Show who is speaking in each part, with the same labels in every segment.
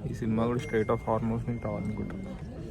Speaker 1: ఈ సినిమా కూడా straight of hormones నుంచి రావాలనుకుంటా.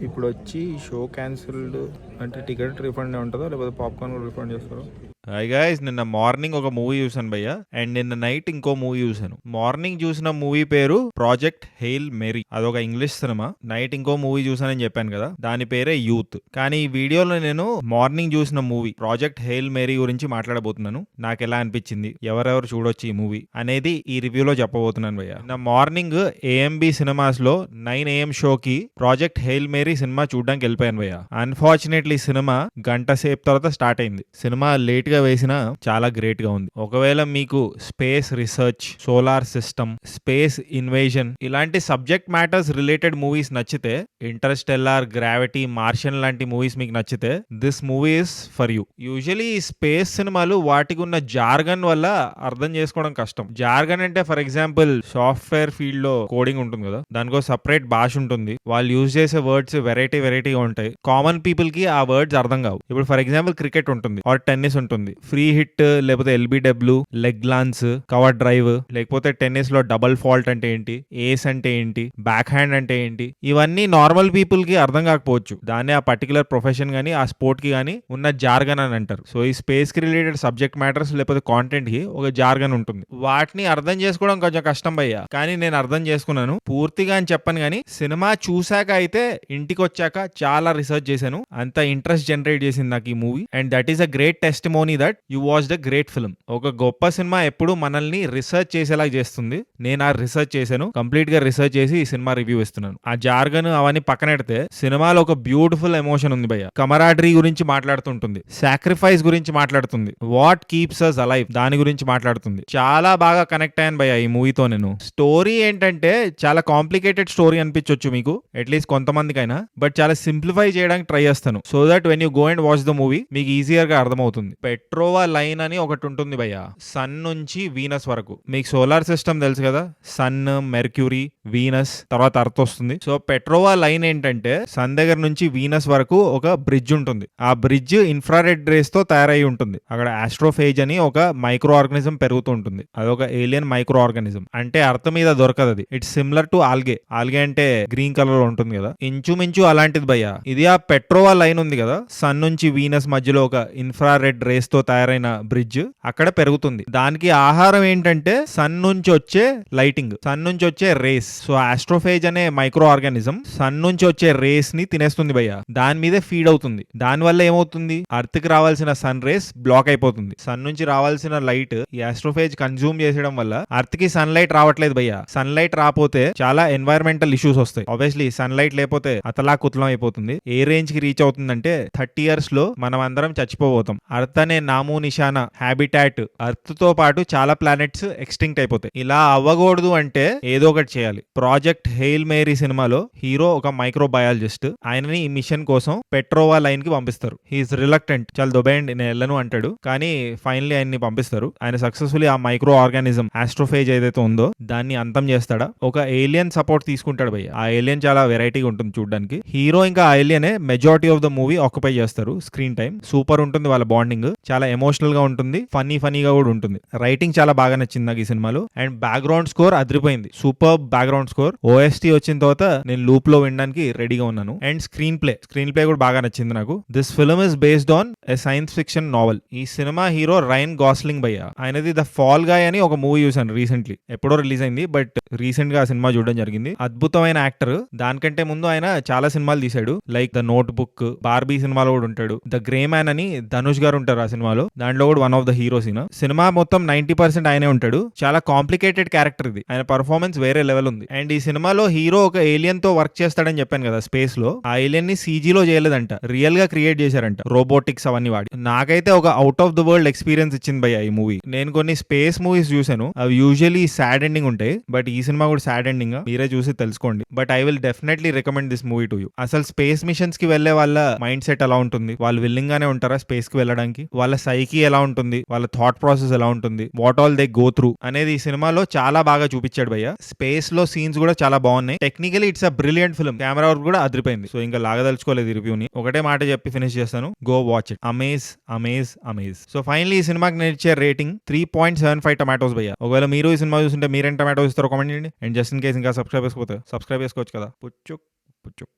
Speaker 1: ఇప్పుడు వచ్చి షో క్యాన్సిల్డ్ అంటే టికెట్ రిఫండ్ ఉంటుందా లేకపోతే పాప్కార్న్ కూడా రిఫండ్ చేస్తారా?
Speaker 2: హాయ్ గైస్, నిన్న మార్నింగ్ ఒక మూవీ చూసాను భయ్య, అండ్ నిన్న నైట్ ఇంకో మూవీ చూసాను. మార్నింగ్ చూసిన మూవీ పేరు ప్రాజెక్ట్ హెయిల్ మేరీ, అదొక ఇంగ్లీష్ సినిమా. నైట్ ఇంకో మూవీ చూసానని చెప్పాను కదా, దాని పేరే యూత్. కానీ ఈ వీడియోలో నేను మార్నింగ్ చూసిన మూవీ ప్రాజెక్ట్ హెయిల్ మేరీ గురించి మాట్లాడబోతున్నాను. నాకు ఎలా అనిపించింది, ఎవరెవరు చూడొచ్చు ఈ మూవీ అనేది ఈ రివ్యూలో చెప్పబోతున్నాను భయ్య. నిన్న మార్నింగ్ ఏఎంబి సినిమాస్ లో 9 AM షోకి ప్రాజెక్ట్ హెయిల్ మేరీ సినిమా చూడడానికి వెళ్ళిపోయాను భయ్య. అన్ఫార్చునేట్లీ సినిమా గంట సేపు తర్వాత స్టార్ట్ అయింది. సినిమా లేట్ గా వేసిన చాలా గ్రేట్ గా ఉంది. ఒకవేళ మీకు space research, solar system, space invasion ఇలాంటి సబ్జెక్ట్ మ్యాటర్స్ రిలేటెడ్ మూవీస్ నచ్చితే, ఇంటర్స్టెల్లార్, గ్రావిటీ, మార్షియన్ లాంటి మూవీస్ మీకు నచ్చితే this movie is for you. Usually ఈ స్పేస్ సినిమాలు వాటికి ఉన్న జార్గన్ వల్ల అర్థం చేసుకోవడం కష్టం. జార్గన్ అంటే ఫర్ ఎగ్జాంపుల్ సాఫ్ట్వేర్ ఫీల్డ్ లో కోడింగ్ ఉంటుంది కదా, దానికో సపరేట్ భాష ఉంటుంది. వాళ్ళు యూజ్ చేసే వర్డ్స్ వెరైటీగా ఉంటాయి. కామన్ పీపుల్ కి ఆ వర్డ్స్ అర్థం కావు. ఇప్పుడు ఫర్ ఎగ్జాంపుల్ క్రికెట్ ఉంటుంది ఆర్ టెన్నిస్ ఉంటుంది. ఫ్రీ హిట్ లేకపోతే LBW, leg lance, cover drive, లేకపోతే టెన్నిస్ లో డబుల్ ఫాల్ట్ అంటే ఏంటి, ఏస్ అంటే ఏంటి, బ్యాక్ హ్యాండ్ అంటే ఏంటి, ఇవన్నీ నార్మల్ పీపుల్ కి అర్థం కాకపోవచ్చు. దాన్ని ఆ పర్టికులర్ ప్రొఫెషన్ గానీ ఆ స్పోర్ట్ కి గానీ ఉన్న జార్గన్ అని అంటారు. సో ఈ స్పేస్ కి రిలేటెడ్ సబ్జెక్ట్ మ్యాటర్స్ లేకపోతే కాంటెంట్ కి ఒక జార్గన్ ఉంటుంది. వాటిని అర్థం చేసుకోవడం కొంచెం కష్టం భయ్యా, కానీ నేను అర్థం చేసుకున్నాను. పూర్తిగా అని చెప్పను కానీ సినిమా చూశాక అయితే ఇంటికి వచ్చాక చాలా రీసెర్చ్ చేశాను. అంత ఇంట్రెస్ట్ జనరేట్ చేసింది నాకు ఈ movie, and that is a great testimony that you watched a great film. ఒక గొప్ప సినిమా ఎప్పుడు మనల్ని రీసెర్చ్ చేసేలా చేస్తుంది. నేను ఆ రీసెర్చ్ చేశాను, కంప్లీట్ గా రీసెర్చ్ చేసి ఈ సినిమా రివ్యూ ఇస్తున్నాను. ఆ జార్గన్ అవన్నీ పక్కనెడితే సినిమాలో ఒక బ్యూటిఫుల్ ఎమోషన్ ఉంది భయ్య. కమరాడరీ గురించి మాట్లాడుతుంటుంది, సాక్రిఫైస్ గురించి మాట్లాడుతుంది, వాట్ కీప్స్ అస్ అలైవ్ దాని గురించి మాట్లాడుతుంది. చాలా బాగా కనెక్ట్ అయ్యాను భయ్య ఈ మూవీతో నేను. స్టోరీ ఏంటంటే చాలా కాంప్లికేటెడ్ స్టోరీ అనిపించవచ్చు మీకు, అట్లీస్ట్ కొంతమందికైనా, బట్ చాలా సింప్లిఫై చేయడానికి ట్రై చేస్తాను. So that when you go and watch the movie మీకు ఈజియర్ గా అర్థమవుతుంది. పెట్రోవా లైన్ అని ఒకటి ఉంటుంది భయ్య, సన్ నుంచి వీనస్ వరకు. మీకు సోలార్ సిస్టమ్ తెలుసు కదా, సన్, మెర్క్యూరీ, వీనస్, తర్వాత అర్త్ వస్తుంది. సో పెట్రోవా లైన్ ఏంటంటే సన్ దగ్గర నుంచి వీనస్ వరకు ఒక బ్రిడ్జ్ ఉంటుంది. ఆ బ్రిడ్జ్ ఇన్ఫ్రారెడ్ రేస్ తో తయారై ఉంటుంది. అక్కడ ఆస్ట్రోఫేజ్ అని ఒక మైక్రో ఆర్గానిజం పెరుగుతూ ఉంటుంది. అదొక ఏలియన్ మైక్రో ఆర్గానిజం. అంటే అర్త్ మీద దొరకదు అది. It's similar to algae. Algae అంటే గ్రీన్ కలర్ లో ఉంటుంది కదా, ఇంచుమించు అలాంటిది భయ్య. ఇది ఆ పెట్రోవా లైన్ ఉంది కదా, సన్ నుంచి వీనస్ మధ్యలో ఒక ఇన్ఫ్రారెడ్ రేస్ తో తయారైన బ్రిడ్జ్ అక్కడ పెరుగుతుంది. దానికి ఆహారం ఏంటంటే సన్ నుంచి వచ్చే లైటింగ్, సన్ నుంచి వచ్చే రేస్. సో ఆస్ట్రోఫేజ్ అనే మైక్రో ఆర్గానిజం సన్ నుంచి వచ్చే రేస్ ని తినేస్తుంది భయ్య. దాని మీదే ఫీడ్ అవుతుంది. దాని వల్ల ఏమవుతుంది, అర్త్ కి రావాల్సిన సన్ రేస్ బ్లాక్ అయిపోతుంది. సన్ నుంచి రావాల్సిన లైట్ ఈ ఆస్ట్రోఫేజ్ కన్జ్యూమ్ చేసడం వల్ల అర్త్ కి సన్ లైట్ రావట్లేదు భయ్య. సన్ లైట్ రాపోతే చాలా ఎన్వైరన్మెంటల్ ఇష్యూస్ వస్తాయి. ఆబ్వియస్లీ సన్ లైట్ లేకపోతే అతలా కుతలం అయిపోతుంది. ఏ రేంజ్ కి రీచ్ అవుతుందంటే 30 years లో మనం అందరం చచ్చిపోబోతాం. అర్త్ అనే నామూ నిషానా హ్యాబిటాట్, అర్త్ తో పాటు చాలా ప్లానెట్స్ ఎక్స్టింక్ట్ అయిపోతాయి. ఇలా అవ్వకూడదు అంటే ఏదో ఒకటి చేయాలి. ప్రాజెక్ట్ హెయిల్ మేరీ సినిమాలో హీరో ఒక మైక్రో బయాలజిస్ట్. ఆయనని ఈ మిషన్ కోసం పెట్రోవా లైన్ కి పంపిస్తారు. హీఈస్ రిలక్టెంట్, చాలా దొబేయండి నేను వెళ్ళను అంటాడు, కానీ ఫైనలీ ఆయన్ని పంపిస్తారు. ఆయన సక్సెస్ఫుల్లీ ఆ మైక్రో ఆర్గానిజం ఆస్ట్రోఫేజ్ ఏదైతే ఉందో దాన్ని అంతం చేస్తాడా. ఒక ఏలియన్ సపోర్ట్ తీసుకుంటాడు భయ్య. ఆ ఏలియన్ చాలా వెరైటీగా ఉంటుంది చూడడానికి. హీరో ఇంకా ఆ ఏలియనే majority of the movie occupy చేస్తారు స్క్రీన్ టైం. సూపర్ ఉంటుంది వాళ్ళ బాండింగ్, చాలా ఎమోషనల్ గా ఉంటుంది, ఫనీగా కూడా ఉంటుంది. రైటింగ్ చాలా బాగా నచ్చింది నాకు ఈ సినిమాలో, అండ్ బ్యాక్గ్రౌండ్ స్కోర్ అదిరిపోయింది. Super background score. ఓఎస్టీ వచ్చిన తర్వాత నేను లూప్ లో వినడానికి రెడీగా ఉన్నాను. అండ్ స్క్రీన్ ప్లే కూడా బాగా నచ్చింది నాకు. This film is based on a science fiction novel. ఈ సినిమా హీరో రైన్ గాస్లింగ్ భయ్య. ఆయనది ద ఫాల్ గాయ్ అని ఒక మూవీ చూసాను రీసెంట్లీ, ఎప్పుడో రిలీజ్ అయింది, బట్ రీసెంట్ గా ఆ సినిమా చూడడం జరిగింది. అద్భుతమైన యాక్టర్. దానికంటే ముందు ఆయన చాలా సినిమాలు తీశాడు, like the note book, Barbie సినిమాలో కూడా ఉంటాడు. ద గ్రే మ్యాన్ అని ధనుష్ గారు ఉంటారు ఆ సినిమాలో, దాంట్లో కూడా one of the heroes. Cinema మొత్తం 90% ఆయనే ఉంటాడు. చాలా కాంప్లికేటెడ్ క్యారెక్టర్ ఇది. ఆయన పర్ఫార్మెన్స్ వేరే లెవెల్ ఉంది. అండ్ ఈ సినిమాలో హీరో ఒక ఏలియన్ తో వర్క్ చేస్తాడని చెప్పాను కదా స్పేస్ లో. ఆ ఏలియన్ ని సీజీలో చేయలేదంట, రియల్ గా క్రియేట్ చేశారంట, రోబోటిక్స్ అవన్నీ వాడి. నాకైతే ఒక out of the world experience ఇచ్చింది భయ్య ఈ మూవీ. నేను కొన్ని స్పేస్ మూవీస్ చూసాను, అవి యూజువల్లీ సాడ్ ఎండింగ్ ఉంటాయి, బట్ ఈ సినిమా కూడా సాడ్ ఎండింగ్. మీరే చూసి తెలుసుకోండి. But I will definitely recommend this movie to you. అసలు స్పేస్ మిషన్స్ కి వెళ్లే వాళ్ళ మైండ్ సెట్ ఎలా ఉంటుంది, వాళ్ళు విల్లింగ్ గానే ఉంటారా స్పేస్ కి వెళ్ళడానికి, వాళ్ళ వాళ్ళ సైకి ఎలా ఉంటుంది, వాళ్ళ థాట్ ప్రాసెస్ ఎలా ఉంటుంది, what all they go through అనేది ఈ సినిమాలో చాలా బాగా చూపించాడు భయ్య. స్పేస్ లో సీన్స్ కూడా చాలా బాగున్నాయి. Technically it's a brilliant film. Camera work కూడా అదిరిపోయింది. సో ఇంకా లాగదలుచుకోలేదు ఈ రివ్యూని. ఒకటే మాట చెప్పి ఫినిష్ చేస్తాను, go watch it. Amaze amaze amaze. So finally ఈ సినిమాకి నేను ఇచ్చే రేటింగ్ 3.75 టమాటోస్ భయ్య. ఒకవేళ మీరు ఈ సినిమా చూస్తుంటే మీరేం టమాటోస్ ఇస్తారో కామెంట్ చేయండి. అండ్ జస్ట్ ఇన్ కేస్ ఇంకా సబ్స్క్రైబ్ చేసుకోవచ్చు కదా, పుచ్చుక్ పుచ్చుక్.